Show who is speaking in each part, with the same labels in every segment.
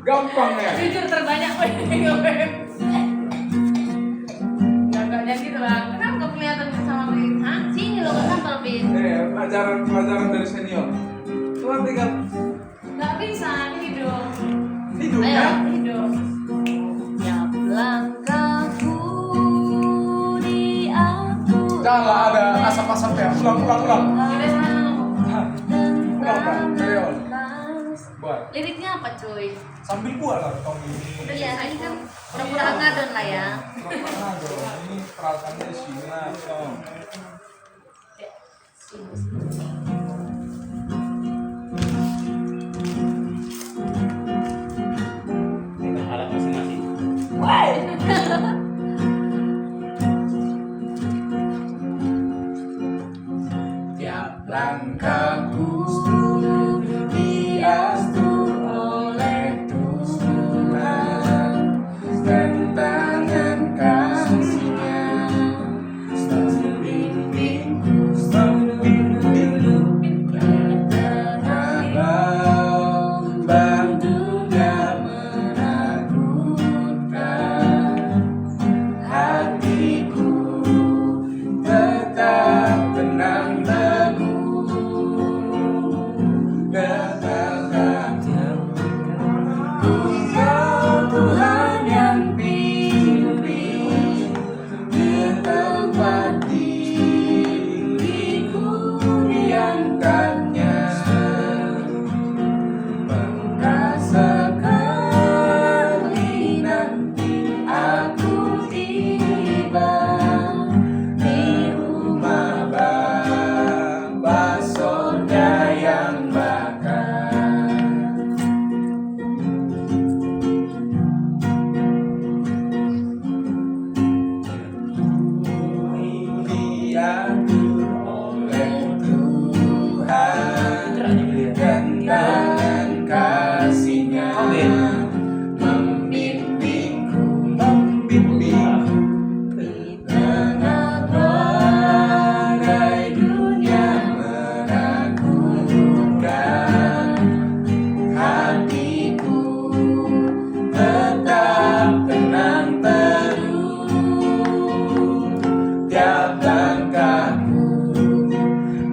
Speaker 1: Gampang ya.
Speaker 2: Jujur terbanyak Gak gitu lah. Kenapa gak kelihatan sama Bin? Hah? Sini lo gak sampel Bin.
Speaker 1: Pelajaran dari senior. Cuma tinggal.
Speaker 2: Gak bisa hidup.
Speaker 1: Hidup
Speaker 2: Ayo
Speaker 1: ya.
Speaker 2: hidup. Tiap langkahku diatur.
Speaker 1: Janganlah ada asap-asap ya. Ulang.
Speaker 2: Dari sana lo.
Speaker 1: Ulang. Karyawan. Buat.
Speaker 2: Liriknya apa cuy?
Speaker 1: Sambil buat lah Tom ini.
Speaker 2: Udah ya, ini kan pura-pura ngadon lah ya.
Speaker 1: Pernah dong. Ini perasaannya sini Tom.
Speaker 3: Alat masing-masing.
Speaker 1: Tiap langkahku diatur oleh Tuhan dan tangan kasih-Nya membimbingku walau bantunya menakutkan, hatiku tetap tenang teguh. Engkau Tuhan yang pimpin di tempat diriku diangkatnya. Pernah sekali nanti aku tiba di rumah Bapa surga yang bakar. Diatur oleh Tuhan dan tangan kasih-Nya membimbingku di tengah badai dunia menakutkan, hatiku tetap tenang teduh. Tiap langkahku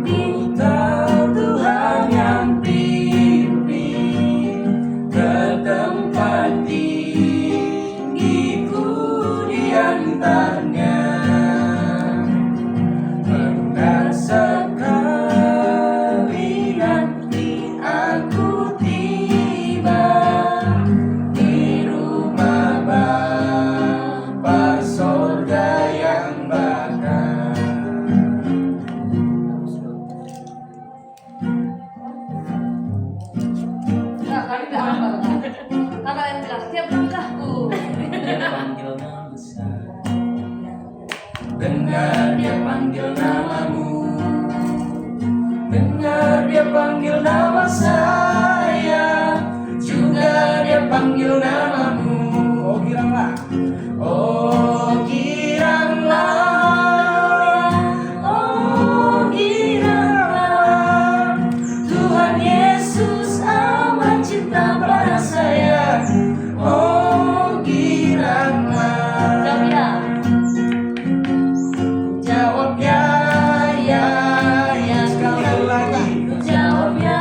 Speaker 1: ku tahu Tuhan yang pimpin ke tempat tinggiku diantarnya. Pernah sekali nanti aku tiba di rumah Bapa surga yang bakar.
Speaker 2: Enggak, kali enggak hafal kan? Kakak yang bilang tiap langkahku.
Speaker 3: Panggil nama saya.
Speaker 1: Dengar dia panggil namamu, dengar dia panggil nama saya, juga dia panggil namamu. Oh giranglah, oh giranglah, oh giranglah, Tuhan Yesus amat cinta pada saya. Oh giranglah. Jawab ya, sekali lagi. Jawab ya,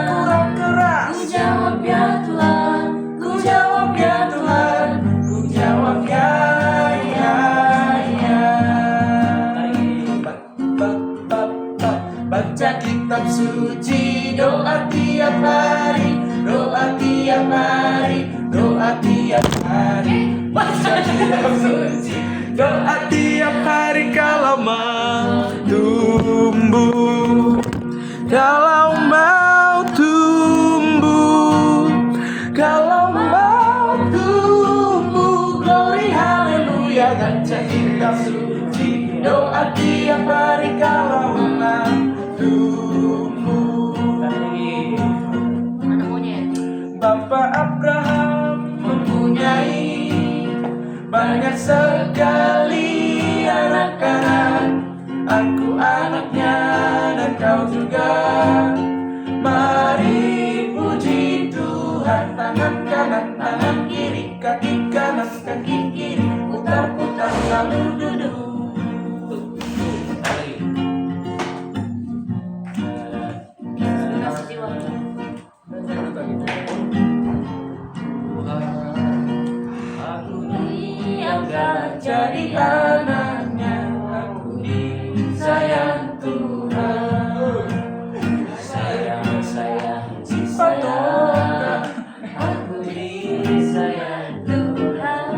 Speaker 1: kurang keras. Ku jawab ya Tuhan, ku jawab ya Tuhan, ku jawab ya. Baca kitab suci, doa tiap hari, doa tiap hari, doa tiap hari. Baca kitab suci, doa tiap hari kalau mau tumbuh, kalau mau tumbuh, kalau mau tumbuh. Glory haleluya. Baca kitab suci, doa tiap hari kalau mau tumbuh.
Speaker 2: Mana monyet?
Speaker 1: Bapak Abraham mempunyai banyak sekali anak-anak. Aku anaknya dan kau juga. Mari puji Tuhan. Tangan kanan, tangan kiri, kaki kanan, kaki kiri, putar-putar lalu duduk.
Speaker 2: Kasih jiwa.
Speaker 3: Aku
Speaker 1: Diangkat jadi anaknya. Aku disayang Tuhan.
Speaker 3: sayang si
Speaker 1: Sayang.
Speaker 2: Aku disayang Tuhan.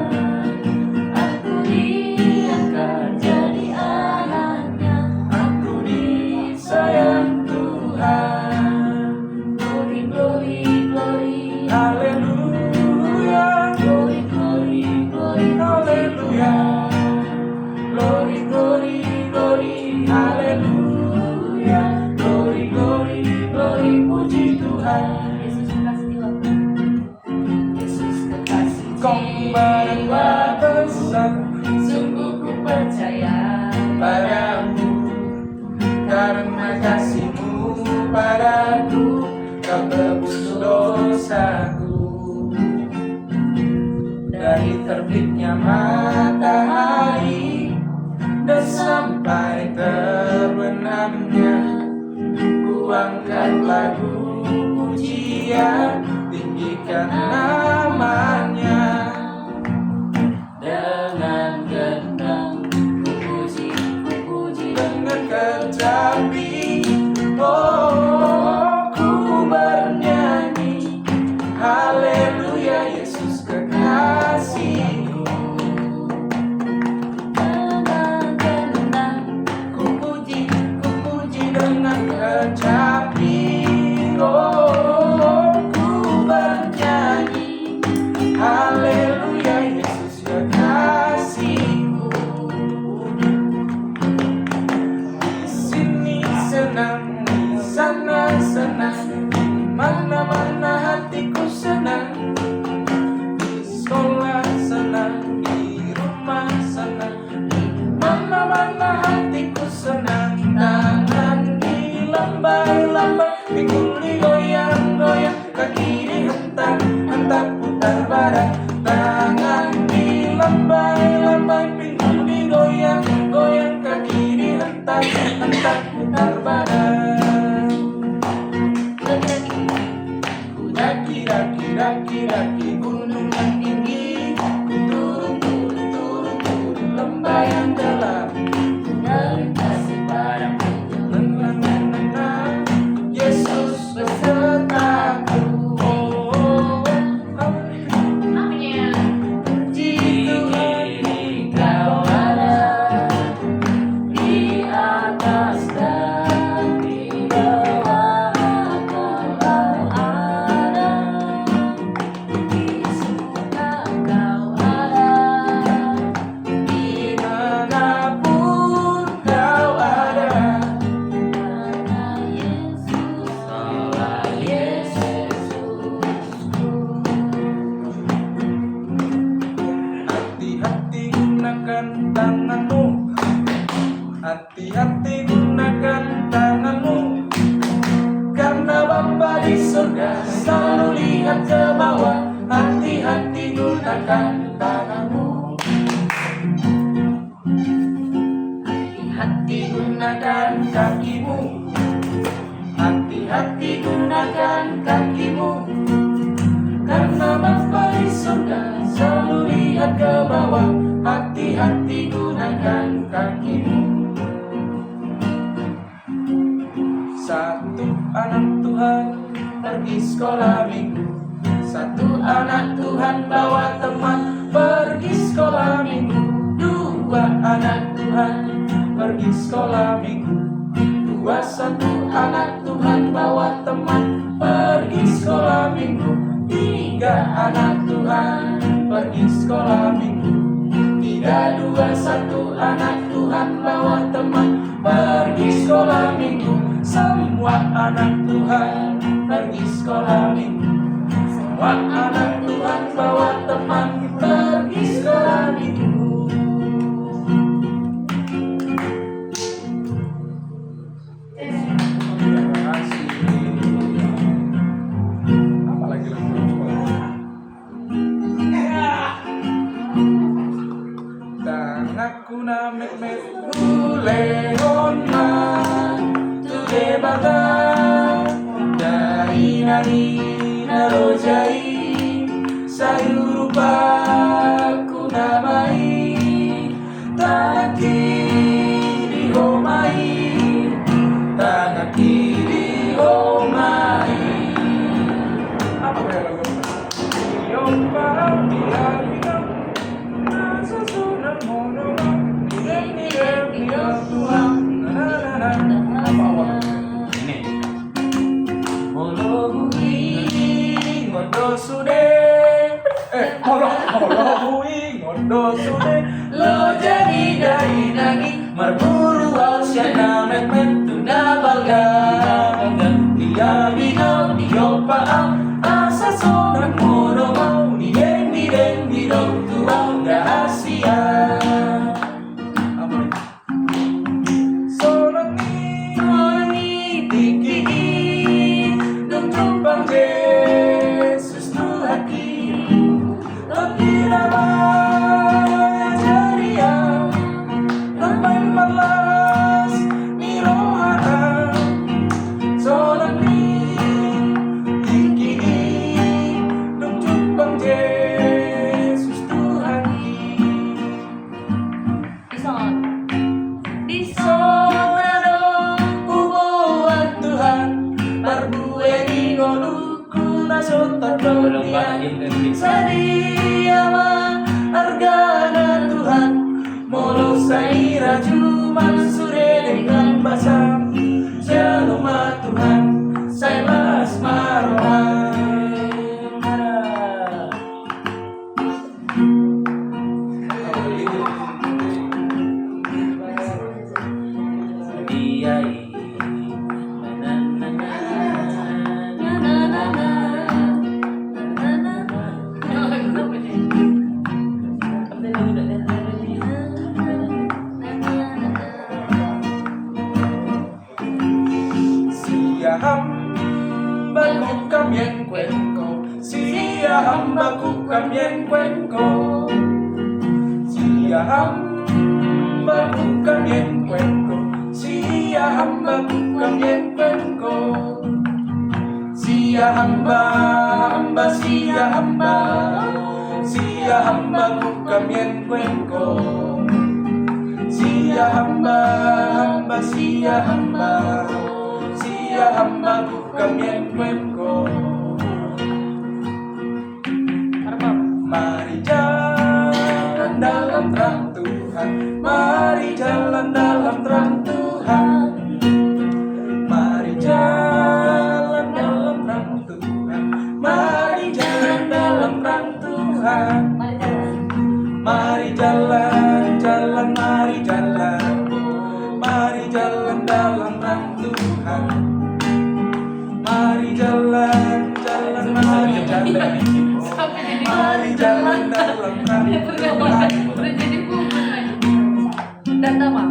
Speaker 2: Aku diangkat jadi anaknya.
Speaker 1: Aku disayang Tuhan.
Speaker 2: Glory, glory, glory.
Speaker 1: Haleluya.
Speaker 2: Glory, glory, glory.
Speaker 1: Haleluya. Glory, glory, glory. Haleluya. Glory, glory, glory. Puji Tuhan.
Speaker 2: Yesus kasih jiwa. Yesus kekasih
Speaker 1: Kau membawa besar
Speaker 2: sungguh ku percaya
Speaker 1: padamu. Karena kasih-Mu padaku, Kau tebus dosaku. Dari terbitnya matahari dan sampai terbenamnya, ku angkat lagu pujian, tinggikan namanya. Dengan gendang ku puji dengan kecapi. Oh, ku bernyanyi haleluya, Yesus kekasihku. Ku puji dengan kecapi. Oh, ku bernyanyi haleluya, Yesus kekasihku. Di sini senang, di sana senang, di mana-mana hatiku senang. Di sekolah senang, di rumah senang, di mana-mana hatiku senang. Tangan dilambai-lambai, pinggul digoyang-goyang, kaki dihentak-hentak putar badan. Tangan dilambai-lambai, pinggul digoyang-goyang, kaki dihentak-hentak putar badan. Ku daki gunung yang tinggi, ku turun lembah yang gelap.
Speaker 2: melintasi padang
Speaker 1: Yesus besertaku. Oh,
Speaker 2: namanya
Speaker 1: puji Tuhan, Kau ada di atas dan di bawah. Kau ada
Speaker 2: di surga kau ada
Speaker 1: dimanapun Kau ada.
Speaker 2: karena Yesus
Speaker 3: salah
Speaker 1: Hati-hati gunakan tanganmu. Hati-hati gunakan tanganmu. Karena Bapa di surga selalu lihat ke bawah. Hati-hati gunakan tanganmu. Hati-hati gunakan kakimu. Hati-hati gunakan kakimu. Karena Bapa di surga selalu lihat ke bawah. Hati-hati gunakan kakimu. Satu anak Tuhan pergi sekolah minggu. Satu anak Tuhan bawa teman pergi sekolah minggu. Dua anak Tuhan pergi sekolah minggu. Satu anak Tuhan bawa teman pergi sekolah minggu. Tiga anak Tuhan pergi sekolah minggu. Tiga, dua, satu anak Tuhan bawa teman pergi sekolah minggu. Semua anak Tuhan pergi sekolah minggu. Semua anak Tuhan bawa teman pergi sekolah minggu. Lehona tuge baga Dai nani narojai Sayurupa kunamai Tangan kiri homai Tangan kiri homai. Apa kayak lagu? Yang parah dia bilang Nasa sunan mono dia tuang Apa awal? Ini Molohui ngondo sude Molohui ngondo sude Lo jadi dai nagi Marburu ausyana met tunda balga Dia binau dia paam Asa sonak mono mau Dideng didong tuang rahasia Sonak ni tiki Dong tumpang Yesus Tuhan ki Tapi nama Jaria Sampai malas ni rohana Sonak ni tiki Dong tumpang Yesus Tuhan ki
Speaker 2: Ison. Di
Speaker 1: Sonado ubuan Tuhan Barbue di ngoluku nasotan dolian Sadiama argana Tuhan Molo sai raju mansure dengan basam Shaloma Tuhan Sai mas marohan Sia hambaku kambien cuenco Sia hambaku kambien cuenco Sia hambaku kambien cuenco Sia hambaku kambien cuenco Sia hamba sia hambaku kambien cuenco Sia hamba sia hambaku kambien cuenco Mari jalan dalam terang Tuhan Mari jalan dalam terang Tuhan Mari jalan dalam terang Tuhan Mari jalan dalam terang Tuhan Mari jalan, mari jalan Mari jalan dalam terang Tuhan Mari jalan, mari jalan Mari jalan dalam terang Tuhan
Speaker 2: Udah jadi buku lagi. Dan nama.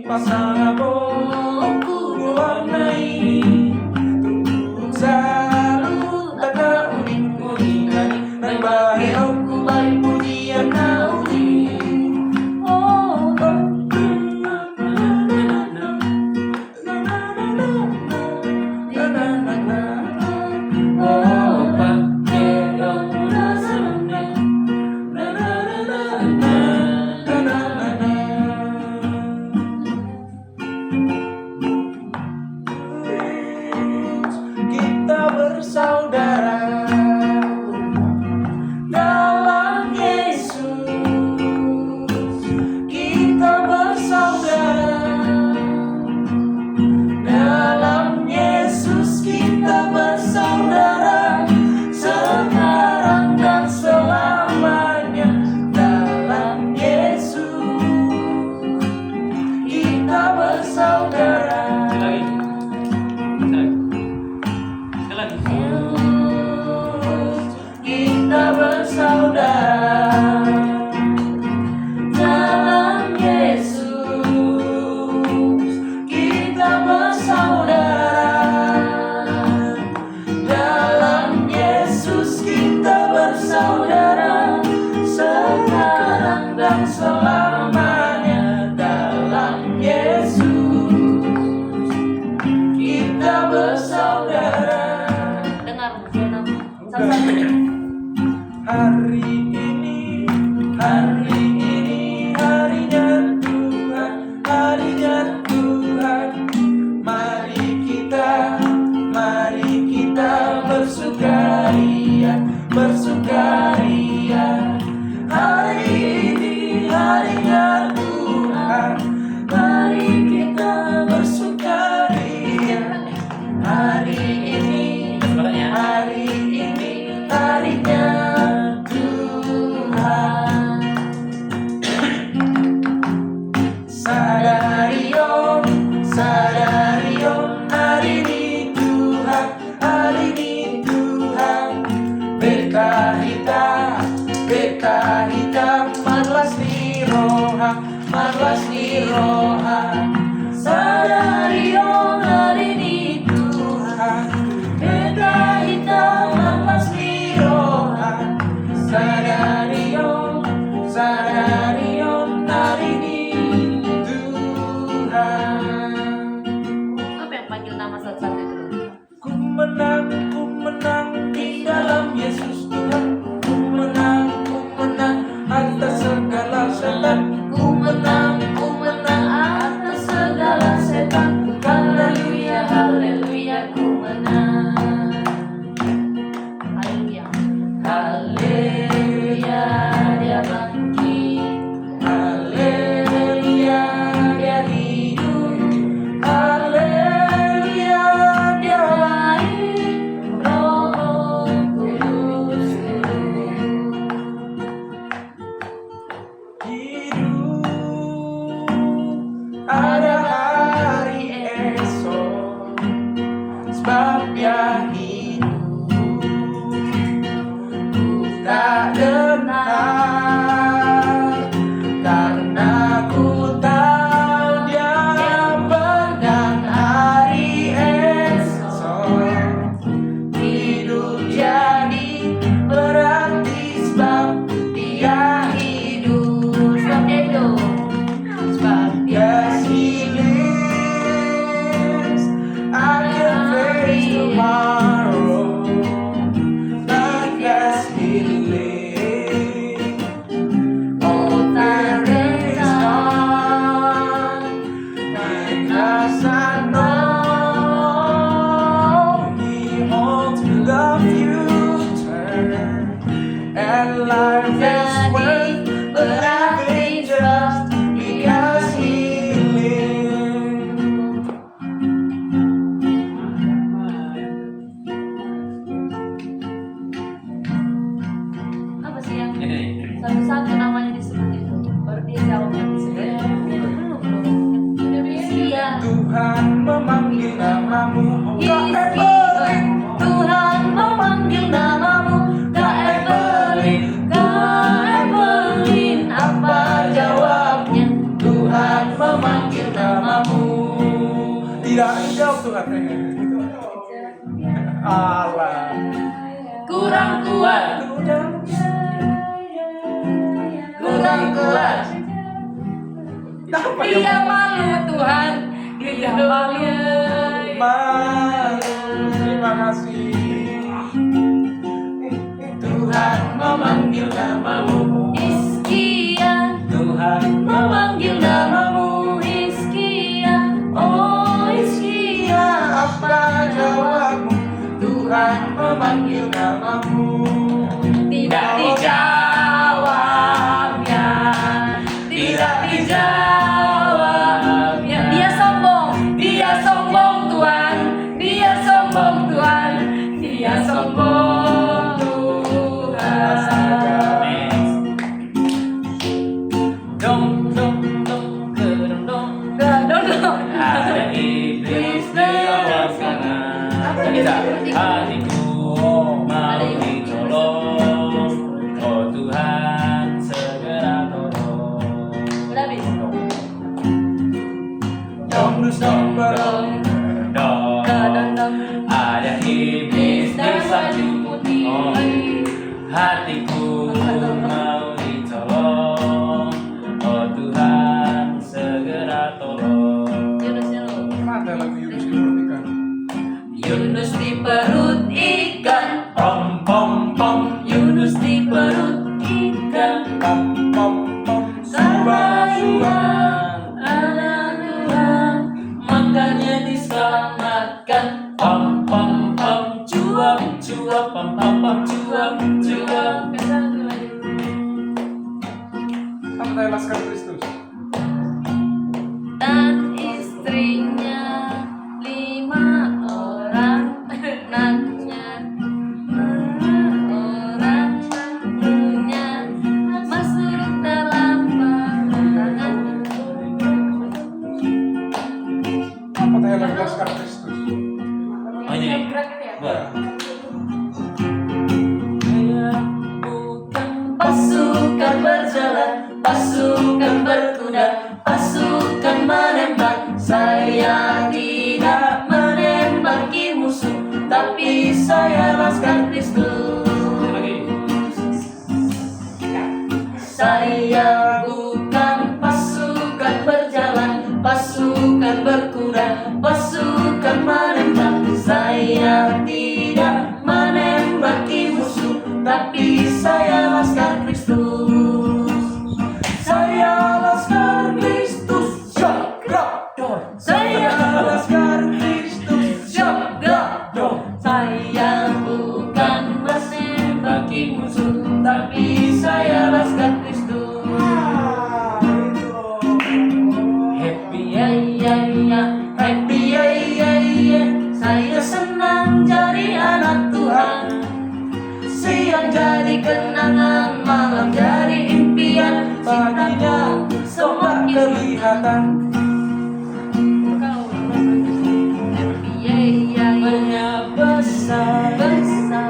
Speaker 1: Pasang aku warnai Tuntut salut tak uning-uningan Nang bahe aku baik pujian na uning Oh, bersaudara. Dalam Yesus kita bersaudara. Dalam Yesus kita bersaudara, sekarang dan selamanya. Dalam Yesus kita bersaudara.
Speaker 2: Dengar Vietnam. Satu-satu.
Speaker 1: Hari ini harinya Tuhan, harinya Tuhan. Mari kita bersukaria, bersukaria. Hari ini harinya Tuhan, mari kita bersukaria. Hari ini harinya Tuhan. Sadario, hari ini Tuhan, hari ini Tuhan. Berkahita, marlas di roha, marlas di roha. Sadario, hari ini Tuhan. Berkahita, marlas di roha. Sadario, hari ini Tuhan.
Speaker 2: Apa yang panggil nama satu-satu itu?
Speaker 1: Ku menang di dalam Yesus Tuhan. Ku menang atas segala setan. Ku menang atas segala setan. Haleluya, haleluya, ku menang.
Speaker 2: Haleluya.
Speaker 1: Haleluya, dia bangkit. Haleluya, dia hidup. Haleluya, dia lahir. Roh Kudus hidup. Ada hari esok, sebab dia hidup. Tak dengar, karena ku tahu dia pegang hari esok. Hidup jadi berarti sebab dia hidup.
Speaker 2: Sebab dia hidup.
Speaker 1: Sebab yes he lives, I can face tomorrow. But yes he lives. Oh, there is none, because I know he holds the future, and life is worth living just because he lives.
Speaker 2: Apa sih yang
Speaker 3: Ini.
Speaker 2: satu-satu namanya disebut itu? Baru dia jawab nanti sebenarnya. Belum. Iya.
Speaker 1: Tuhan memanggil namamu, Kak
Speaker 2: Yesus.
Speaker 1: Evelyn.
Speaker 2: Tuhan memanggil namamu, Kak Evelyn. Kak Evelyn, apa jawabnya?
Speaker 1: Tuhan memanggil namamu. Tidak jawab Tuhan. Allah.
Speaker 2: Kurang kuat. Kurang kuat. Dia malu Tuhan. Dia malu.
Speaker 1: Terima kasih. Tuhan memanggil namamu.
Speaker 2: Hizkia
Speaker 1: Tuhan
Speaker 2: memanggil namamu. Hizkia. Oh Hizkia,
Speaker 1: apa jawabmu? Tuhan memanggil namamu.
Speaker 2: tidak dijawabnya. Tidak dijawabnya. Dia sombong. Dia sombong Tuhan. Dia sombong Tuhan. Dia sombong Tuhan.
Speaker 3: Dong dong dong gedong dong.
Speaker 2: Dong.
Speaker 3: Ada iblis di bawah sana. Kita hatiku mau ditolong. cuap pam pam pam cuap cuap.
Speaker 1: Apa tadi Laskar Kristus?
Speaker 2: Dan istrinya 5 orang anaknya, 5 orang mantunya masuk dalam peperangan.
Speaker 1: Apa tadi lagu Laskar Kristus?
Speaker 3: Oh ini nih. Wah.
Speaker 2: Pasukan berjalan, pasukan berkuda, pasukan menembak. Saya tidak menembaki musuh, tapi saya Laskar Kristus. Saya bukan pasukan berjalan, pasukan berkuda, pasukan menembak. Saya tidak menembaki musuh, tapi saya Laskar Kristus. Saya Laskar Kristus, Syagrador. Saya Laskar Kristus, Syagrador. Saya bukan menembaki musuh, tapi saya Laskar Kristus. Happy ya ya ya, happy ya ya ya. Saya senang jadi anak Tuhan. Siang jadi kenangan, malam jadi impian. Baginya semua kelihatan. Banyak besar,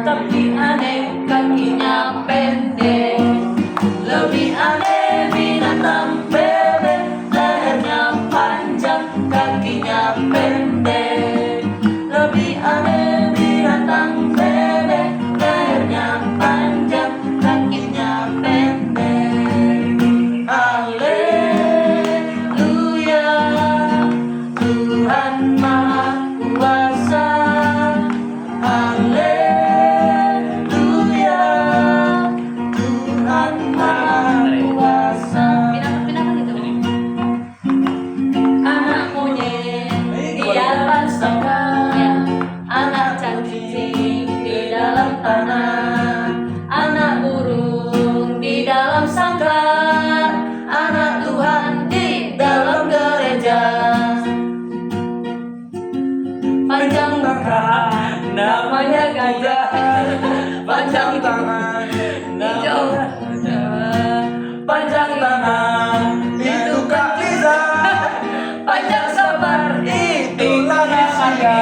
Speaker 2: tapi aneh kakinya pendek. Lebih aneh binatang bebek, lehernya panjang, kakinya pendek. Lebih aneh binatang bebek, lehernya panjang, kakinya pendek. Haleluya, Tuhan Maha Kuasa. Haleluya, Tuhan Maha Kuasa. Anak monyet di atas sangkar, anak cacing di dalam tanah, anak burung di dalam sangkar, anak Tuhan di dalam gereja. Panjang tangan namanya gajah, panjang tangan namanya gajah, panjang tangan itu kaki-kaki, panjang sabar itu tangan saya.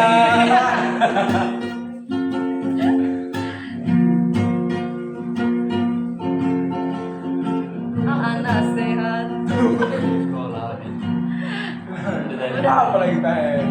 Speaker 2: Anak sehat.
Speaker 3: Sekolah.
Speaker 1: Apa lagi teh?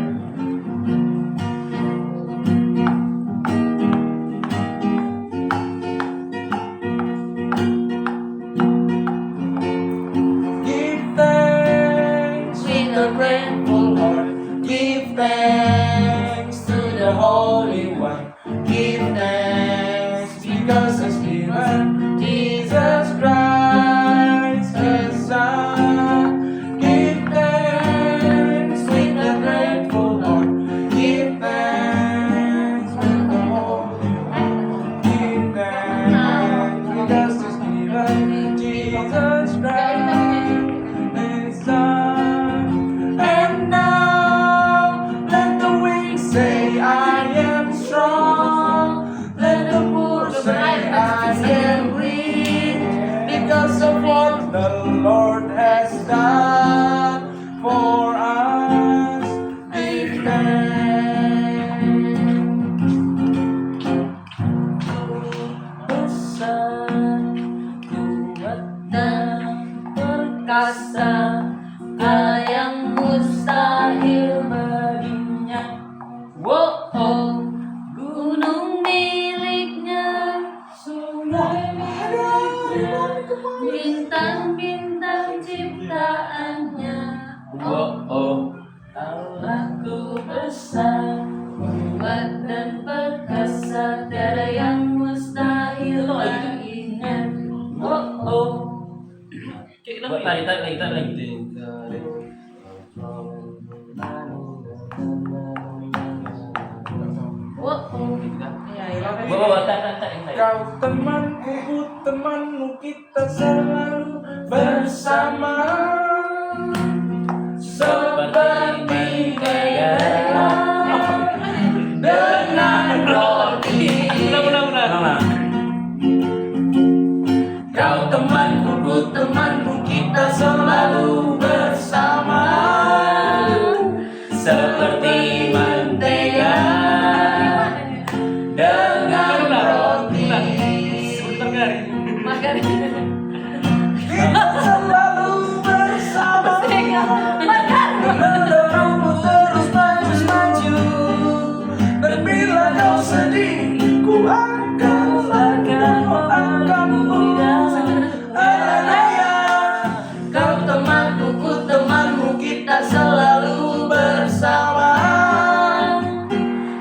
Speaker 1: Give thanks with a grateful heart. Give thanks to the Holy One. Give thanks because He's given Jesus Christ His Son. Give thanks with a grateful heart. Give thanks with the Holy One. Give thanks because He's given Jesus Christ His Son. And now let the weak say I am strong. Let the poor say I am rich, because of what the Lord has done for us. Give thanks. Besar, kuat dan perkasa, yang mustahil baginya. Wow, oh, gunung miliknya, sungai miliknya, bintang-bintang ciptaannya.
Speaker 3: Wow, oh.
Speaker 2: Allahku besar, kuat dan perkasa, tiada yang mustahil baginya. Oh, oh.
Speaker 3: Buat lagi.
Speaker 2: Oh, oh. Ya, ya.
Speaker 3: Bawa tak yang lain.
Speaker 1: Kau temanku, ku temanmu, kita selalu bersama. Seperti gaya dengan roti.
Speaker 3: Ulang.
Speaker 1: Kau temanku, ku temanmu, kita selalu bersama. Seperti mentega dengan roti. Kita selalu bersama. Mendorongmu terus maju. Dan bila kau sedih, ku akan mendoakanmu. Kau temanku, ku temanmu, kita selalu bersama.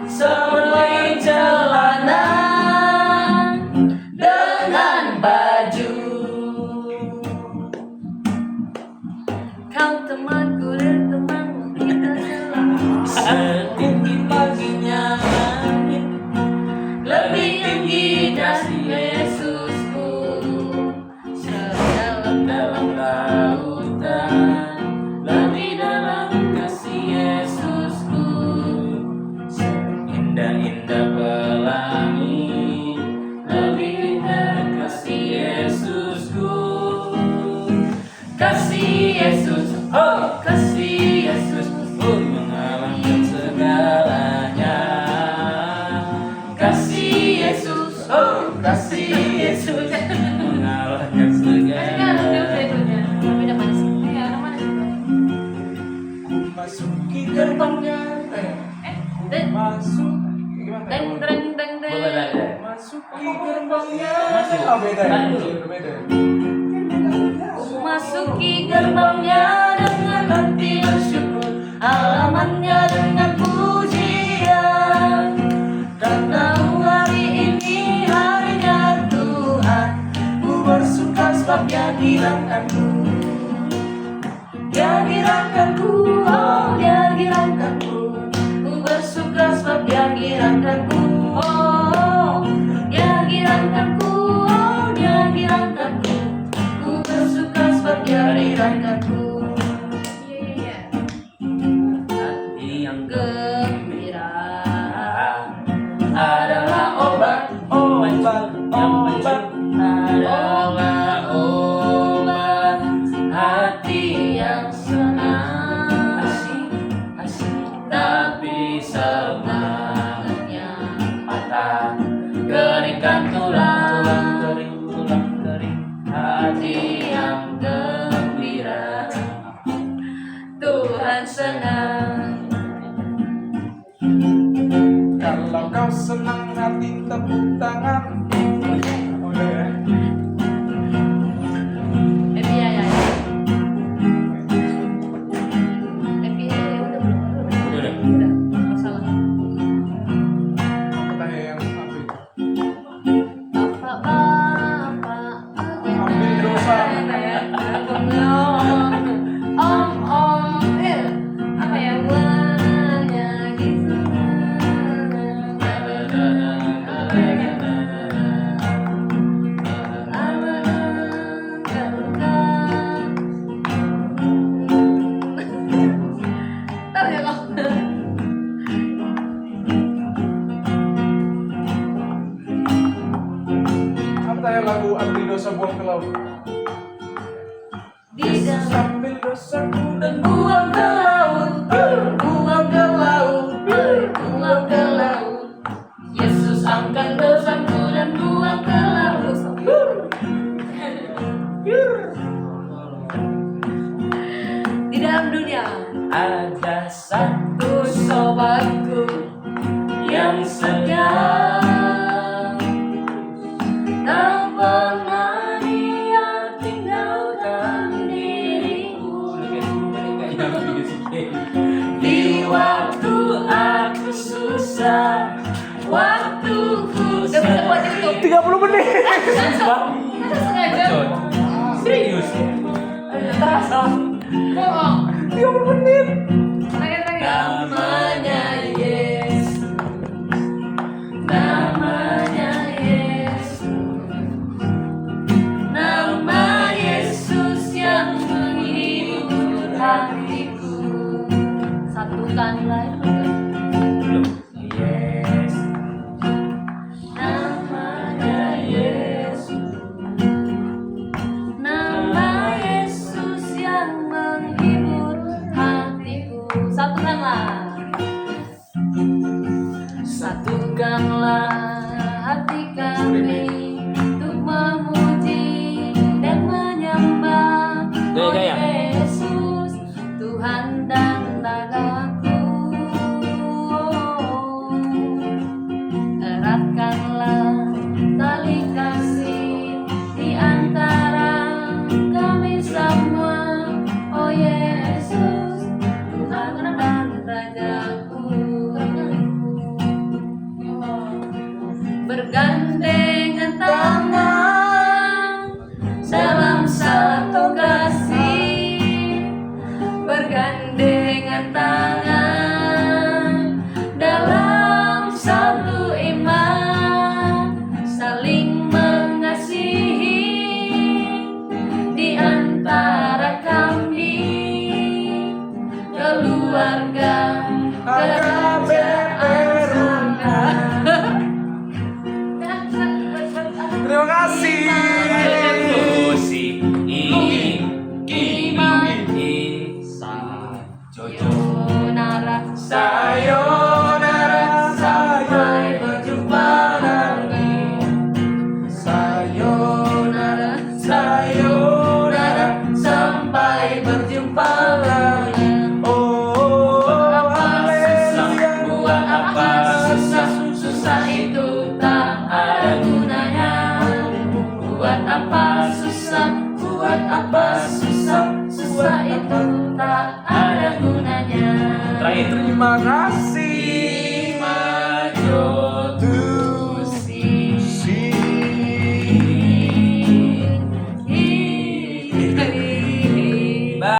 Speaker 1: Seperti celana dengan baju.
Speaker 2: Kau temanku dan temanmu, kita selalu
Speaker 1: Setinggi paginya langit, lebih tinggi dari Yesusku. Sedalam-dalam lautan, lebih dalam kasih Yesusku. Indah-indah pelangi, lebih indah kasih Yesusku. Kasih Yesus, oh kasih Yesus, oh mengalahkan segalanya. Kasih Yesus, oh kasih Yesus, mengalahkan segalanya. Masuki gerbangnya, masuk. Gimana? Masuki gerbangnya. Oh beda ya? Beda.
Speaker 2: Masuki gerbangnya dengan hati bersyukur, halamannya dengan pujian.
Speaker 1: Karena hari ini harinya Tuhan, ku bersuka sebab Dia dirangkanku. Dia dirangkanku, oh Dia dirangkanku. Ku bersuka sebab Dia dirangkanku. Oh, Dia dirangkanku, oh Dia dirangkanku. Ku bersuka sebab Dia dirangkanku. Hati yang gembira adalah obat adalah obat. Hati yang senang tapi semangatnya patah, keringkan tulang. Hati yang gembira, Tuhan senang. Kalau kau senang hati tepuk tangan.
Speaker 2: Happy ya. Happy ya udah belum? Udah. Masalah.
Speaker 1: Apa yang ambil?
Speaker 2: Ambil
Speaker 1: dosa.
Speaker 2: Apa ya? Tahu ya kok?
Speaker 1: Apa tanya lagu ambil dosa buang ke laut?
Speaker 2: Yesus
Speaker 1: ambil dosaku dan buang ke laut, buang ke laut, buang ke laut. Yesus angkat dosaku dan buang ke laut.
Speaker 2: di dalam dunia
Speaker 1: Ada satu sobatku yang setia, tak pernah dia tinggalkan diriku. Di waktu aku susah, waktu ku
Speaker 2: udah bisa buat YouTube
Speaker 1: 30 menit.
Speaker 2: masa sengaja
Speaker 3: Serius?
Speaker 1: Terasa
Speaker 2: bohong
Speaker 1: 30 menit.
Speaker 2: terakhir
Speaker 1: Namanya Yesus, namanya
Speaker 2: kami untuk memuji dan menyembah Oh
Speaker 3: Gaya-gaya.
Speaker 2: Yesus, Tuhan dan Rajaku. Eratkanlah tali kasih di antara kami semua, oh Yesus, Tuhan dan Rajaku. Bergandengan tangan dalam satu kasih, bergandengan tangan dalam satu iman, saling mengasihi di antara kami, keluarga kerajaan surga.
Speaker 1: Terima kasih.
Speaker 3: Lucy, Isa, Jojo.
Speaker 1: Sayonara, sampai berjumpa lagi. Sayonara, sayonara, sampai berjumpa lagi. Oh, haleluya.
Speaker 3: Buat apa susah?
Speaker 2: Susah itu tak ada gunanya. Buat apa susah? Buat apa susah? Susah itu tak ada gunanya.
Speaker 3: Terakhir.
Speaker 1: Terima kasih.